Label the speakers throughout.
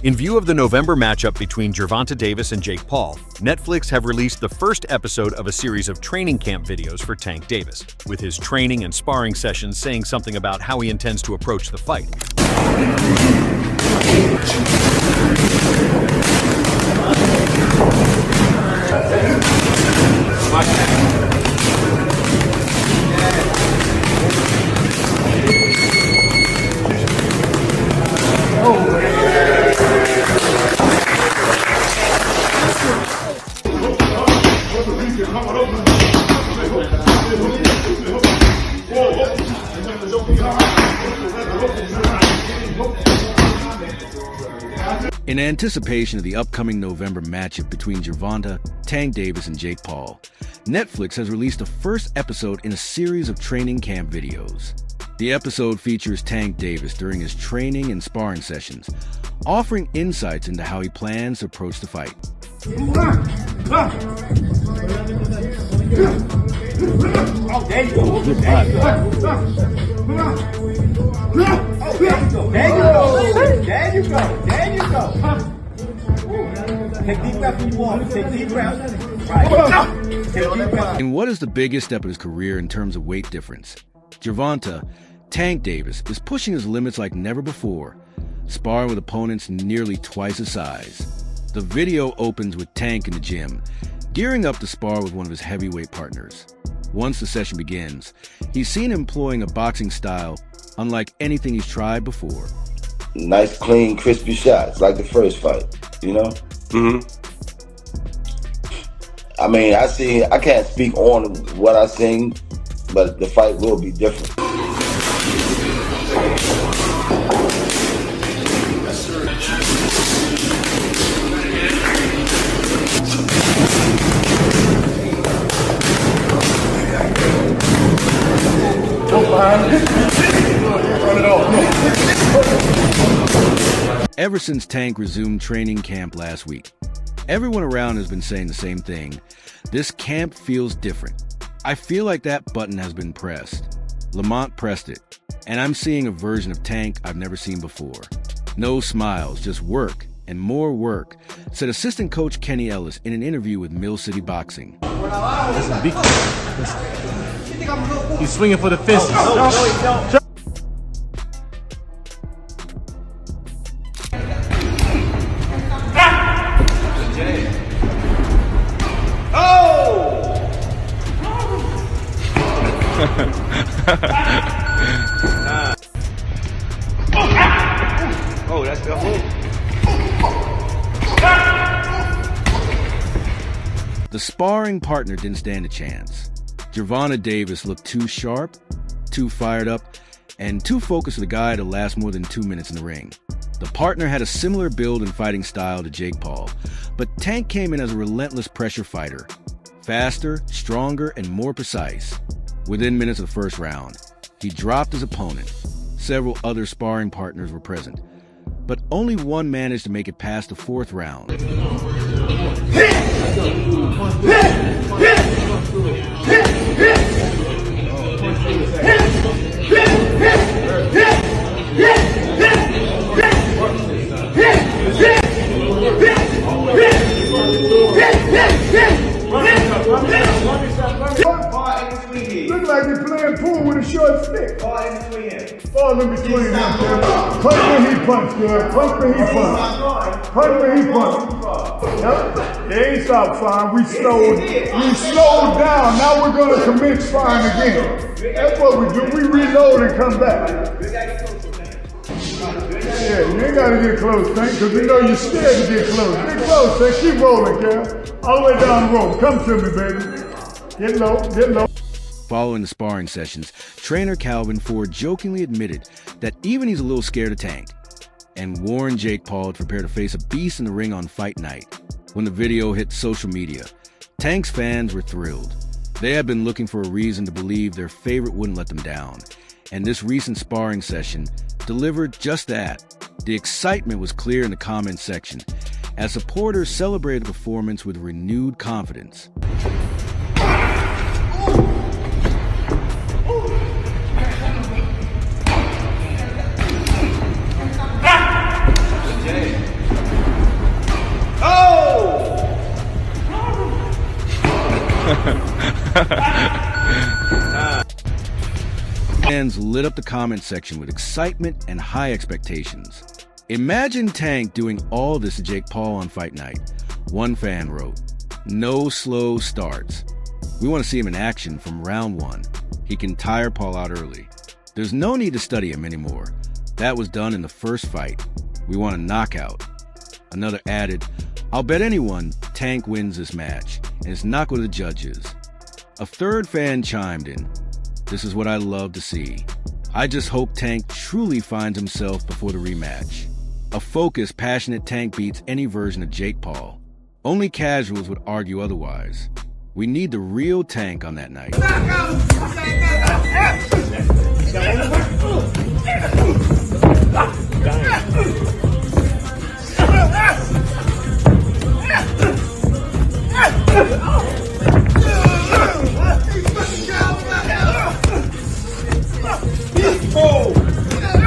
Speaker 1: In view of the November matchup between Gervonta Davis and Jake Paul, Netflix have released the first episode of a series of training camp videos for Tank Davis, with his training and sparring sessions saying something about how he intends to approach the fight.
Speaker 2: In anticipation of the upcoming November matchup between Gervonta, Tank Davis, and Jake Paul, Netflix has released the first episode in a series of training camp videos. The episode features Tank Davis during his training and sparring sessions, offering insights into how he plans to approach the fight.
Speaker 3: Oh, there you go. There you go. There you go. There you go. There you go. Take deep breath when you want. Take deep breath. Right. Take deep breath.
Speaker 2: In what is the biggest step of his career in terms of weight difference, Gervonta, Tank Davis, is pushing his limits like never before, sparring with opponents nearly twice his size. The video opens with Tank in the gym, gearing up to spar with one of his heavyweight partners. Once the session begins, he's seen employing a boxing style unlike anything he's tried before.
Speaker 4: Nice, clean, crispy shots, like the first fight, you know? I mean, I can't speak on what I've seen, but the fight will be different.
Speaker 2: Ever since Tank resumed training camp last week, everyone around has been saying the same thing. This camp feels different. I feel like that button has been pressed. Lamont pressed it, and I'm seeing a version of Tank I've never seen before. No smiles, just work and more work, said assistant coach Kenny Ellis in an interview with Mill City Boxing.
Speaker 5: He's swinging for the fist.
Speaker 3: Oh, that's the hook.
Speaker 2: The sparring partner didn't stand a chance. Gervonta Davis looked too sharp, too fired up, and too focused for the guy to last more than 2 minutes in the ring. The partner had a similar build and fighting style to Jake Paul, but Tank came in as a relentless pressure fighter. Faster, stronger, and more precise. Within minutes of the first round, he dropped his opponent. Several other sparring partners were present, but only one managed to make it past the fourth round.
Speaker 6: Look like you're playing pool with a short stick.
Speaker 3: Ball in between.
Speaker 6: Ball in between them. Punch when he punch, girl. Punch when he punch. Punch when he punch. Yep. They ain't stopped firing. We slowed down. Now we're gonna commence firing again. That's what we do. We reload and come back. Yeah, you ain't gotta get close, Tank, because we know you're scared to get close. Get close, Tank. Keep rolling, girl. All the way down the road. Come to me, baby. Get low, get low.
Speaker 2: Following the sparring sessions, trainer Calvin Ford jokingly admitted that even he's a little scared of Tank, and warned Jake Paul to prepare to face a beast in the ring on fight night. When the video hit social media, Tank's fans were thrilled. They had been looking for a reason to believe their favorite wouldn't let them down, and this recent sparring session delivered just that. The excitement was clear in the comments section, as supporters celebrated the performance with renewed confidence. Fans lit up the comment section with excitement and high expectations. Imagine Tank doing all this to Jake Paul on fight night. One fan wrote, "No slow starts. We want to see him in action from round one. He can tire Paul out early. There's no need to study him anymore. That was done in the first fight. We want a knockout." Another added, "I'll bet anyone Tank wins this match, and it's not with the judges." A third fan chimed in, "This is what I love to see. I just hope Tank truly finds himself before the rematch." A focused, passionate Tank beats any version of Jake Paul. Only casuals would argue otherwise. We need the real Tank on that night.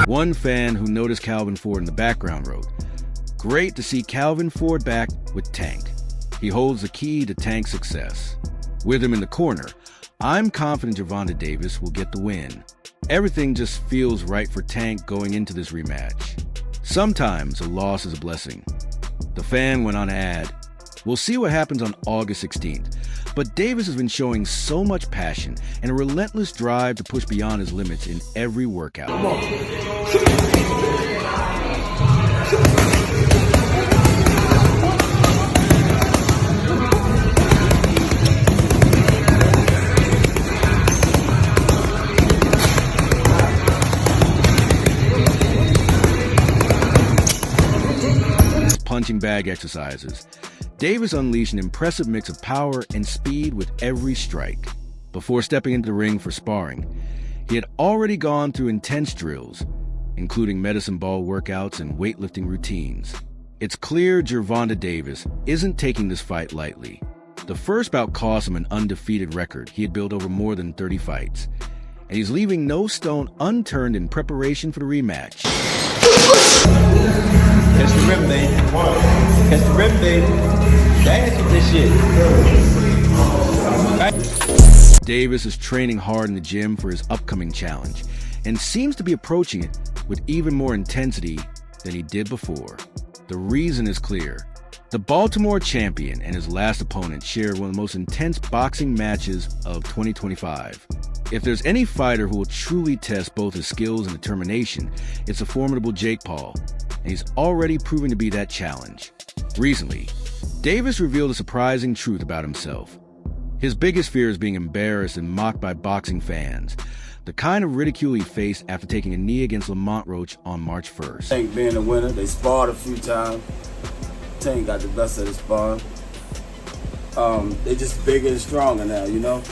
Speaker 2: One fan who noticed Calvin Ford in the background wrote, "Great to see Calvin Ford back with Tank. He holds the key to Tank's success. With him in the corner, I'm confident Gervonta Davis will get the win. Everything just feels right for Tank going into this rematch. Sometimes a loss is a blessing." The fan went on to add, "We'll see what happens on August 16th, but Davis has been showing so much passion and a relentless drive to push beyond his limits in every workout." Punching bag exercises. Davis unleashed an impressive mix of power and speed with every strike. Before stepping into the ring for sparring, he had already gone through intense drills, including medicine ball workouts and weightlifting routines. It's clear Gervonta Davis isn't taking this fight lightly. The first bout cost him an undefeated record he had built over more than 30 fights, and he's leaving no stone unturned in preparation for the rematch.
Speaker 3: Catch the rim, baby. Catch the rim, baby. Dance with this shit.
Speaker 2: Davis is training hard in the gym for his upcoming challenge and seems to be approaching it with even more intensity than he did before. The reason is clear. The Baltimore champion and his last opponent shared one of the most intense boxing matches of 2025. If there's any fighter who will truly test both his skills and determination, it's a formidable Jake Paul, and he's already proving to be that challenge. Recently, Davis revealed a surprising truth about himself. His biggest fear is being embarrassed and mocked by boxing fans, the kind of ridicule he faced after taking a knee against Lamont Roach on March 1st.
Speaker 4: Tank being the winner, they sparred a few times. Tank got the best of the sparring. They just bigger and stronger now, you know?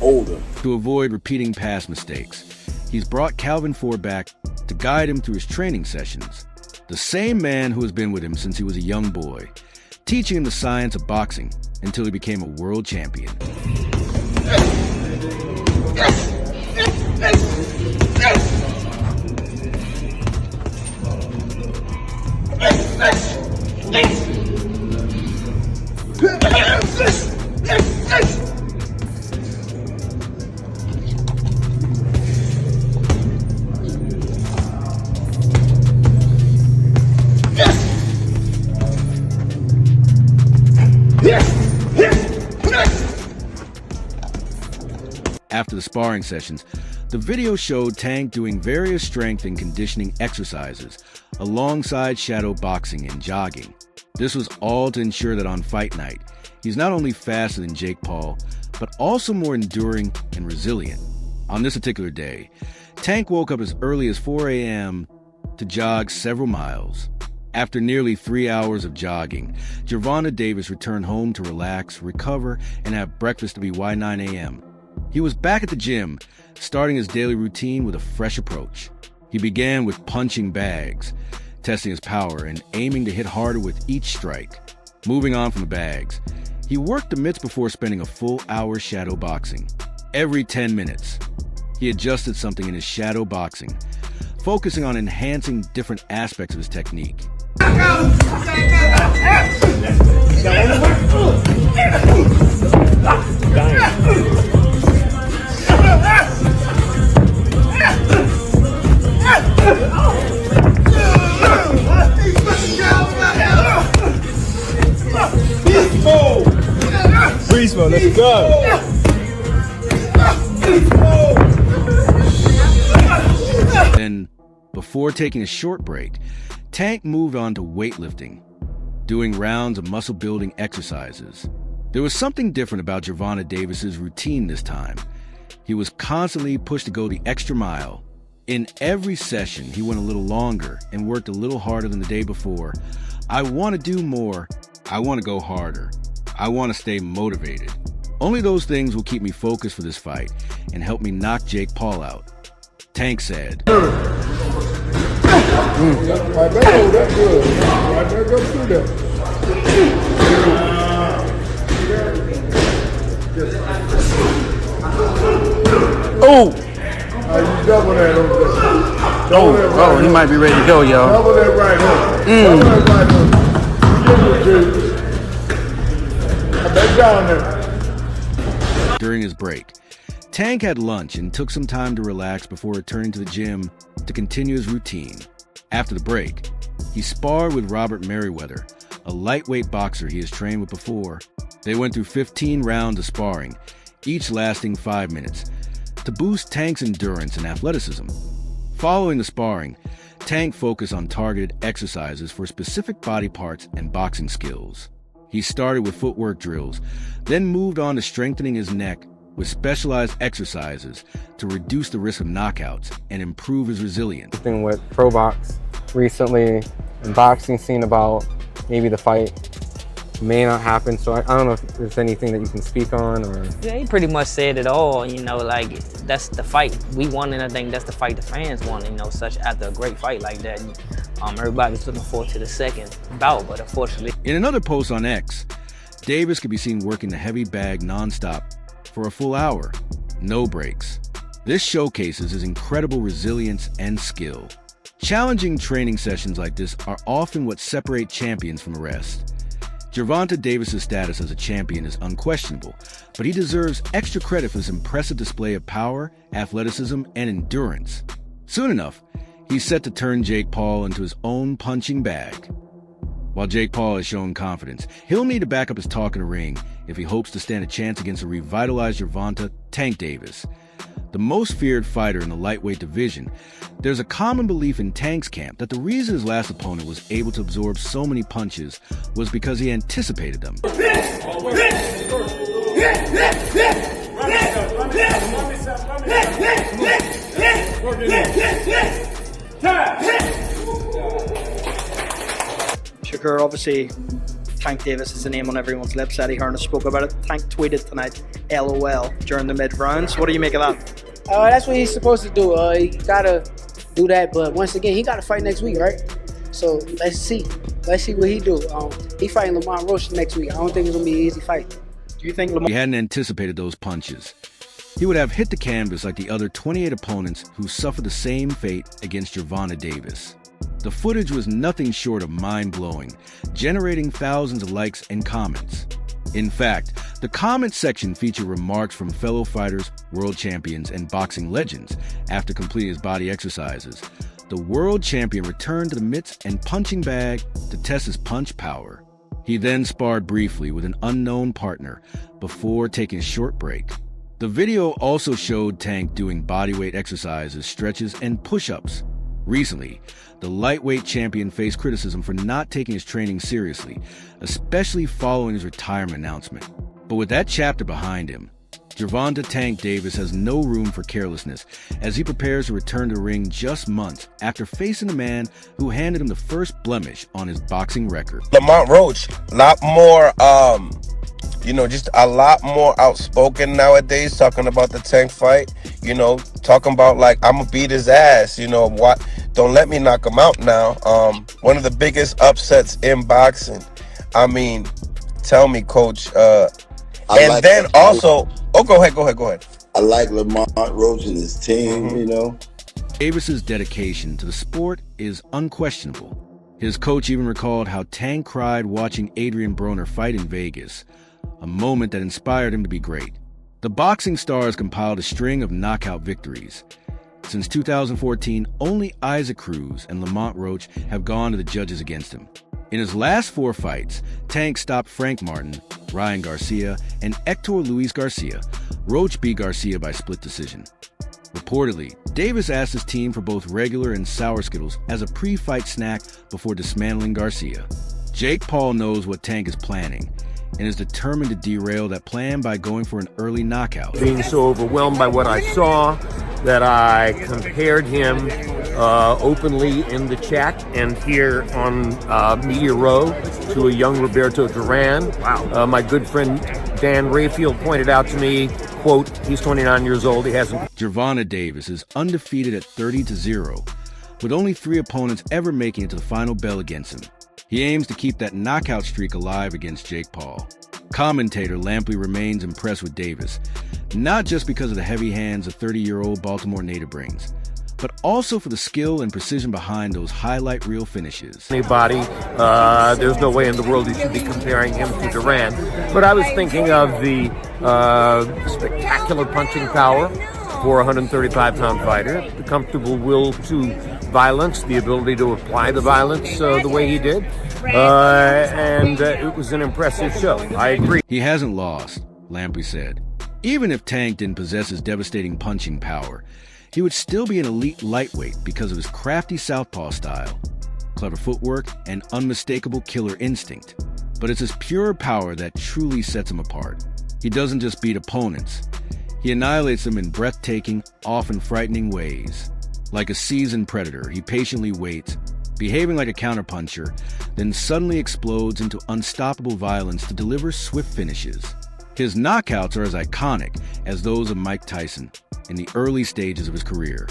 Speaker 4: Older.
Speaker 2: To avoid repeating past mistakes, he's brought Calvin Ford back to guide him through his training sessions. The same man who has been with him since he was a young boy, teaching him the science of boxing until he became a world champion. After the sparring sessions, the video showed Tank doing various strength and conditioning exercises alongside shadow boxing and jogging. This was all to ensure that on fight night, he's not only faster than Jake Paul, but also more enduring and resilient. On this particular day, Tank woke up as early as 4 a.m. to jog several miles. After nearly 3 hours of jogging, Gervonta Davis returned home to relax, recover, and have breakfast to be 9 a.m. He was back at the gym, starting his daily routine with a fresh approach. He began with punching bags, testing his power and aiming to hit harder with each strike. Moving on from the bags, he worked the mitts before spending a full hour shadow boxing. Every 10 minutes, he adjusted something in his shadow boxing, focusing on enhancing different aspects of his technique.
Speaker 3: Beast mode, let's go.
Speaker 2: Then, before taking a short break, Tank moved on to weightlifting, doing rounds of muscle-building exercises. There was something different about Gervonta Davis's routine this time. He was constantly pushed to go the extra mile. In every session, he went a little longer and worked a little harder than the day before. I want to do more. I want to go harder. I want to stay motivated. Only those things will keep me focused for this fight and help me knock Jake Paul out. Tank said.
Speaker 6: Right back over, that's good. Right back up through there.
Speaker 5: Oh!
Speaker 6: You double that over there.
Speaker 5: Oh, he might be ready to go, y'all.
Speaker 6: Double that right hook. Double that right hook. Give it, G. Back down there.
Speaker 2: During his break, Tank had lunch and took some time to relax before returning to the gym to continue his routine. After the break, he sparred with Robert Merriweather, a lightweight boxer he has trained with before. They went through 15 rounds of sparring, each lasting 5 minutes, to boost Tank's endurance and athleticism. Following the sparring, Tank focused on targeted exercises for specific body parts and boxing skills. He started with footwork drills, then moved on to strengthening his neck with specialized exercises to reduce the risk of knockouts and improve his resilience.
Speaker 7: Thing with pro box recently, in boxing scene about maybe the fight may not happen, so I don't know if there's anything that you can speak on or...
Speaker 8: Yeah, he pretty much said it all, you know, like that's the fight we won, and I think that's the fight the fans want, you know, such after a great fight like that. Everybody's looking forward to the second bout, but unfortunately.
Speaker 2: In another post on X, Davis could be seen working the heavy bag nonstop for a full hour, no breaks. This showcases his incredible resilience and skill. Challenging training sessions like this are often what separate champions from the rest. Gervonta Davis's status as a champion is unquestionable, but he deserves extra credit for his impressive display of power, athleticism, and endurance. Soon enough, he's set to turn Jake Paul into his own punching bag. While Jake Paul has shown confidence, he'll need to back up his talk in the ring if he hopes to stand a chance against a revitalized Gervonta Tank Davis. The most feared fighter in the lightweight division, there's a common belief in Tank's camp that the reason his last opponent was able to absorb so many punches was because he anticipated them.
Speaker 9: Shakur, obviously, Tank Davis is the name on everyone's lips. Eddie Hearn spoke about it. Tank tweeted tonight, LOL, during the mid-rounds. What do you make of that?
Speaker 10: That's what he's supposed to do. He gotta do that, but once again, he gotta fight next week, right? So let's see. Let's see what he do. He fighting Lamont Roche next week. I don't think it's gonna be an easy fight.
Speaker 9: Do you think Lamont...
Speaker 2: He hadn't anticipated those punches. He would have hit the canvas like the other 28 opponents who suffered the same fate against Gervonta Davis. The footage was nothing short of mind-blowing, generating thousands of likes and comments. In fact, the comments section featured remarks from fellow fighters, world champions, and boxing legends after completing his body exercises. The world champion returned to the mitts and punching bag to test his punch power. He then sparred briefly with an unknown partner before taking a short break. The video also showed Tank doing bodyweight exercises, stretches, and push-ups. Recently, the lightweight champion faced criticism for not taking his training seriously, especially following his retirement announcement. But with that chapter behind him, Gervonta Tank Davis has no room for carelessness as he prepares to return to the ring just months after facing a man who handed him the first blemish on his boxing record.
Speaker 11: Lamont Roche, a lot more, just a lot more outspoken nowadays, talking about the Tank fight, talking about like, I'm gonna beat his ass, don't let me knock him out now. One of the biggest upsets in boxing. I mean, tell me, Coach. Go ahead.
Speaker 12: I like Lamont Roach and his team, you know.
Speaker 2: Davis's dedication to the sport is unquestionable. His coach even recalled how Tank cried watching Adrian Broner fight in Vegas, a moment that inspired him to be great. The boxing star has compiled a string of knockout victories. Since 2014, only Isaac Cruz and Lamont Roach have gone to the judges against him. In his last 4 fights, Tank stopped Frank Martin, Ryan Garcia, and Hector Luis Garcia. Roach beat Garcia by split decision. Reportedly, Davis asked his team for both regular and sour Skittles as a pre-fight snack before dismantling Garcia. Jake Paul knows what Tank is planning and is determined to derail that plan by going for an early knockout.
Speaker 13: Being so overwhelmed by what I saw that I compared him openly in the chat and here on Media Row to a young Roberto Duran. Wow. My good friend Dan Rayfield pointed out to me, quote, he's 29 years old, he hasn't...
Speaker 2: Gervonta Davis is undefeated at 30-0, with only 3 opponents ever making it to the final bell against him. He aims to keep that knockout streak alive against Jake Paul. Commentator Lampley remains impressed with Davis, not just because of the heavy hands a 30-year-old Baltimore native brings, but also for the skill and precision behind those highlight reel finishes.
Speaker 13: Anybody, there's no way in the world you should be comparing him to Duran. But I was thinking of the spectacular punching power for a 135-pound fighter, the comfortable will to violence, the ability to apply the violence the way he did, and it was an impressive show. I agree.
Speaker 2: He hasn't lost, Lampley said. Even if Tank didn't possess his devastating punching power, he would still be an elite lightweight because of his crafty southpaw style, clever footwork, and unmistakable killer instinct. But it's his pure power that truly sets him apart. He doesn't just beat opponents. He annihilates them in breathtaking, often frightening ways. Like a seasoned predator, he patiently waits, behaving like a counterpuncher, then suddenly explodes into unstoppable violence to deliver swift finishes. His knockouts are as iconic as those of Mike Tyson in the early stages of his career.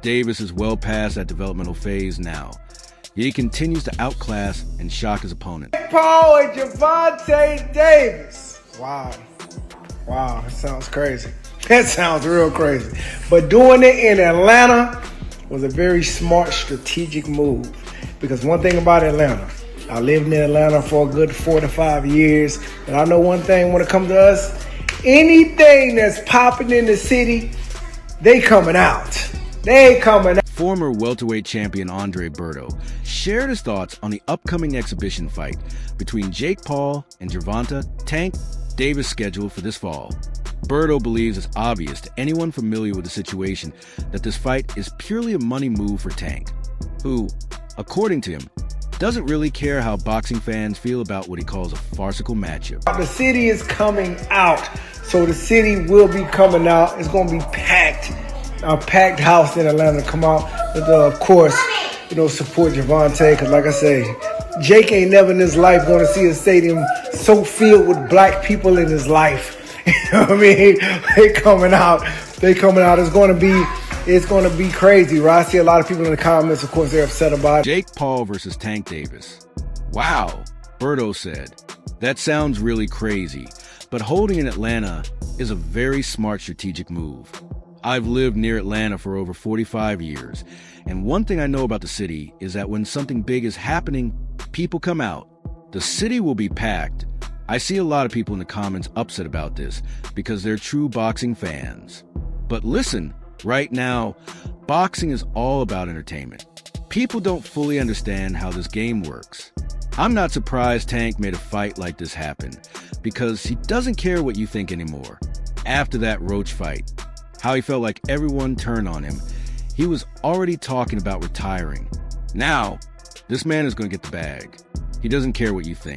Speaker 2: Davis is well past that developmental phase now. He continues to outclass and shock his opponent.
Speaker 14: Paul and Gervonta Davis. Wow, that sounds crazy. That sounds real crazy. But doing it in Atlanta was a very smart strategic move. Because one thing about Atlanta, I lived in Atlanta for a good 4 to 5 years. And I know one thing when it comes to us, anything that's popping in the city, they coming out.
Speaker 2: Former welterweight champion Andre Berto shared his thoughts on the upcoming exhibition fight between Jake Paul and Gervonta Tank Davis scheduled for this fall. Berto believes it's obvious to anyone familiar with the situation that this fight is purely a money move for Tank, who, according to him, doesn't really care how boxing fans feel about what he calls a farcical matchup.
Speaker 14: The city is coming out, so the city will be coming out. It's going to be packed, a packed house in Atlanta. Come out, and of course, support Gervonta, because like I say, Jake ain't never in his life going to see a stadium so filled with black people in his life. You know what I mean? They coming out. It's going to be crazy, right? I see a lot of people in the comments, of course, they're upset about it.
Speaker 2: Jake Paul versus Tank Davis. Wow, Berto said. That sounds really crazy, but holding in Atlanta is a very smart strategic move. I've lived near Atlanta for over 45 years, and one thing I know about the city is that when something big is happening, people come out. The city will be packed. I see a lot of people in the comments upset about this because they're true boxing fans. But listen, right now, boxing is all about entertainment. People don't fully understand how this game works. I'm not surprised Tank made a fight like this happen because he doesn't care what you think anymore. After that Roach fight, how he felt like everyone turned on him, he was already talking about retiring. Now, this man is going to get the bag. He doesn't care what you think.